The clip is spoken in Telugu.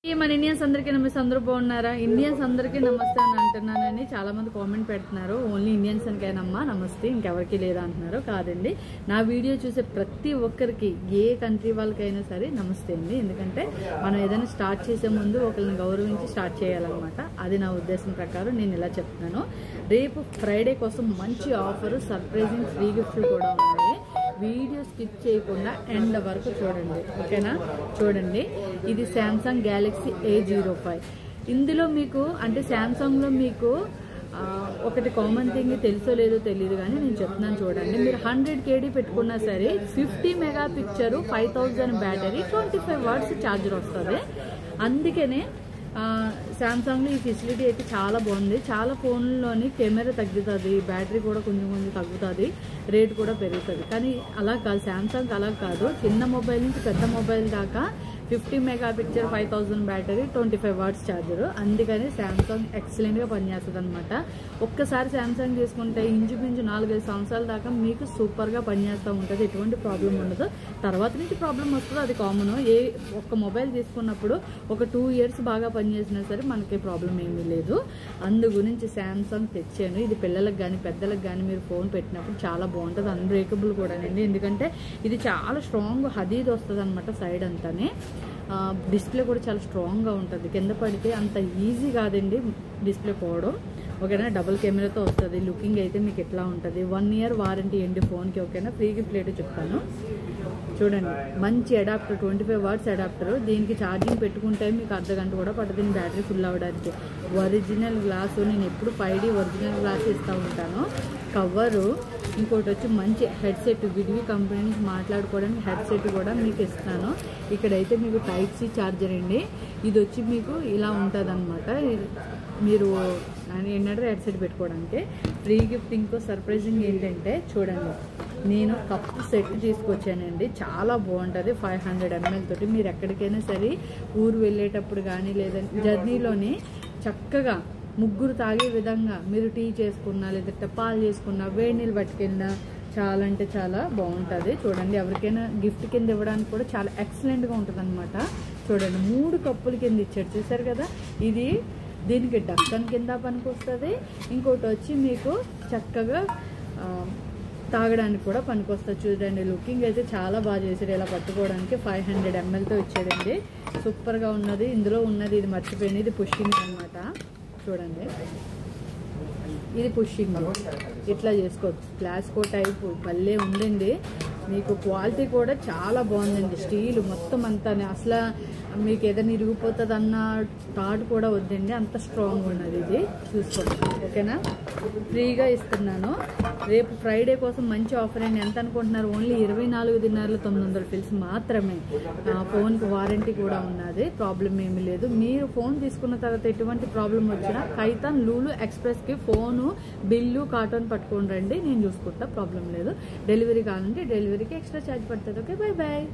మన ఇండియన్స్ అందరికీ నమస్తే. అందరూ బాగున్నారా? ఇండియన్స్ అందరికీ నమస్తే అని అంటున్నానని చాలా మంది కామెంట్ పెడుతున్నారు. ఓన్లీ ఇండియన్స్ అనికైనమ్మా నమస్తే, ఇంకెవరికి లేదా అంటున్నారు. కాదండి, నా వీడియో చూసే ప్రతి ఒక్కరికి ఏ కంట్రీ వాళ్ళకైనా సరే నమస్తే అండి. ఎందుకంటే మనం ఏదైనా స్టార్ట్ చేసే ముందు ఒకరిని గౌరవించి స్టార్ట్ చేయాలన్నమాట. అది నా ఉద్దేశం ప్రకారం నేను ఇలా చెప్తున్నాను. రేపు ఫ్రైడే కోసం మంచి ఆఫర్, సర్ప్రైజింగ్ ఫ్రీ గిఫ్ట్లు కూడా ఉన్నాయి. వీడియో స్కిప్ చేయకుండా ఎండ్ వరకు చూడండి, ఓకేనా? చూడండి, ఇది శాంసంగ్ గ్యాలక్సీ A05. ఇందులో మీకు అంటే శాంసంగ్లో మీకు ఒకటి కామన్ థింగ్ తెలుసో లేదో తెలియదు కానీ నేను చెప్తున్నాను చూడండి. మీరు 100 KD పెట్టుకున్నా సరే 50 mega picture, 5000 battery, 25 watts charger వస్తుంది. అందుకనే శాంసంగ్లో ఈ ఫెసిలిటీ అయితే చాలా బాగుంది. చాలా ఫోన్లోని కెమెరా తగ్గుతుంది, బ్యాటరీ కూడా కొంచెం తగ్గుతుంది, రేట్ కూడా పెరుగుతుంది. కానీ అలా కాదు, శాంసంగ్ అలా కాదు. చిన్న మొబైల్ నుంచి పెద్ద మొబైల్ దాకా 50 mega picture, 5000 battery, 25 watts charger. అందుకని శాంసంగ్ ఎక్సలెంట్గా పనిచేస్తుంది అనమాట. ఒక్కసారి శాంసంగ్ తీసుకుంటే ఇంచుమించు 4-5 సంవత్సరాల దాకా మీకు సూపర్గా పనిచేస్తూ ఉంటుంది. ఎటువంటి ప్రాబ్లం ఉండదు. తర్వాత నుంచి ప్రాబ్లం వస్తుందో అది కామన్. ఒక్క మొబైల్ తీసుకున్నప్పుడు ఒక 2 ఇయర్స్ బాగా పనిచేసినా సరే మనకి ప్రాబ్లం ఏమీ లేదు. అందు గురించి శాంసంగ్ తెచ్చాను. ఇది పిల్లలకు కానీ పెద్దలకు కానీ మీరు ఫోన్ పెట్టినప్పుడు చాలా బాగుంటుంది. అన్బ్రేకబుల్ కూడానండి, ఎందుకంటే ఇది చాలా స్ట్రాంగ్ హదీద్ వస్తుంది అనమాట సైడ్ అంతానే. డిస్ప్లే కూడా చాలా స్ట్రాంగ్గా ఉంటుంది. కింద పడితే అంత ఈజీ కాదండి డిస్ప్లే పోవడం, ఓకేనా? డబుల్ కెమెరాతో వస్తుంది. లుకింగ్ అయితే మీకు ఎట్లా ఉంటుంది. 1 ఇయర్ వారంటీ అండి ఫోన్కి, ఓకేనా? ఫ్రీ గిఫ్ట్ లేటో చెప్తాను చూడండి. మంచి అడాప్టర్, 25 వాట్స్ అడాప్టర్. దీనికి ఛార్జింగ్ పెట్టుకుంటే మీకు అర్ధగంట కూడా పడుతుంది బ్యాటరీ ఫుల్ అవ్వడానికి. ఒరిజినల్ గ్లాసు, నేను ఎప్పుడు 5D ఒరిజినల్ గ్లాస్ ఇస్తూ ఉంటాను. కవరు, ఇంకోటి వచ్చి మంచి హెడ్సెట్, విడివి కంపెనీ నుంచి మాట్లాడుకోవడానికి హెడ్సెట్ కూడా మీకు ఇస్తాను. ఇక్కడైతే మీకు Type-C ఛార్జర్ అండి. ఇది వచ్చి మీకు ఇలా ఉంటుంది అనమాట. మీరు ఏంటంటే హెడ్సెట్ పెట్టుకోవడానికి. ఫ్రీ గిఫ్ట్ ఇంకో సర్ప్రైజింగ్ ఏంటంటే చూడండి, నేను కప్పు సెట్ తీసుకొచ్చానండి. చాలా బాగుంటుంది. 500 ml తోటి మీరు ఎక్కడికైనా సరే ఊరు వెళ్ళేటప్పుడు కానీ లేదంటే జర్నీలోని చక్కగా ముగ్గురు తాగే విధంగా మీరు టీ చేసుకున్నా లేదంటే పాలు చేసుకున్నా వేడి నీళ్ళు పట్టుకెళ్ళినా చాలా అంటే చాలా బాగుంటుంది. చూడండి, ఎవరికైనా గిఫ్ట్ కింద ఇవ్వడానికి కూడా చాలా ఎక్సలెంట్గా ఉంటుంది అనమాట. చూడండి, 3 కప్పుల కింద ఇచ్చాడు, చూసారు కదా? ఇది దీనికి డక్కన్ కింద పనికి వస్తుంది. ఇంకోటి వచ్చి మీకు చక్కగా తాగడానికి కూడా పనికొస్తుంది. చూడండి, లుకింగ్ అయితే చాలా బాగా చేశాడు. ఇలా పట్టుకోవడానికి 500 mlతో ఇచ్చాడండి. సూపర్గా ఉన్నది. ఇందులో ఉన్నది ఇది మర్చిపోయింది, ఇది పుషింగ్ అనమాట. చూడండి, ఇది పుషింగ్, ఇట్లా చేసుకోవచ్చు. ప్లాస్కో టైపు భలే ఉందండి. మీకు క్వాలిటీ కూడా చాలా బాగుందండి. స్టీల్ మొత్తం అంతా అసలు మీకు ఏదైనా ఇరిగిపోతుంది అన్న థాట్ కూడా వద్దండి, అంత స్ట్రాంగ్ ఉన్నది. ఇది చూసుకోండి, ఓకేనా? ఫ్రీగా ఇస్తున్నాను. రేపు ఫ్రైడే కోసం మంచి ఆఫర్ అండి. ఎంత అనుకుంటున్నారు? ఓన్లీ 24 దినార్లు 900 ఫిల్స్ మాత్రమే. ఫోన్కి వారంటీ కూడా ఉన్నది, ప్రాబ్లం ఏమీ లేదు. మీరు ఫోన్ తీసుకున్న తర్వాత ఎటువంటి ప్రాబ్లం వచ్చినా కైతాన్ లూలు ఎక్స్ప్రెస్కి ఫోను, బిల్లు, కార్టూన్ పట్టుకొని రండి, నేను చూసుకుంటా, ప్రాబ్లం లేదు. డెలివరీ కావాలంటే డెలివరీకి ఎక్స్ట్రా ఛార్జ్ పడుతుంది. Okay, bye bye.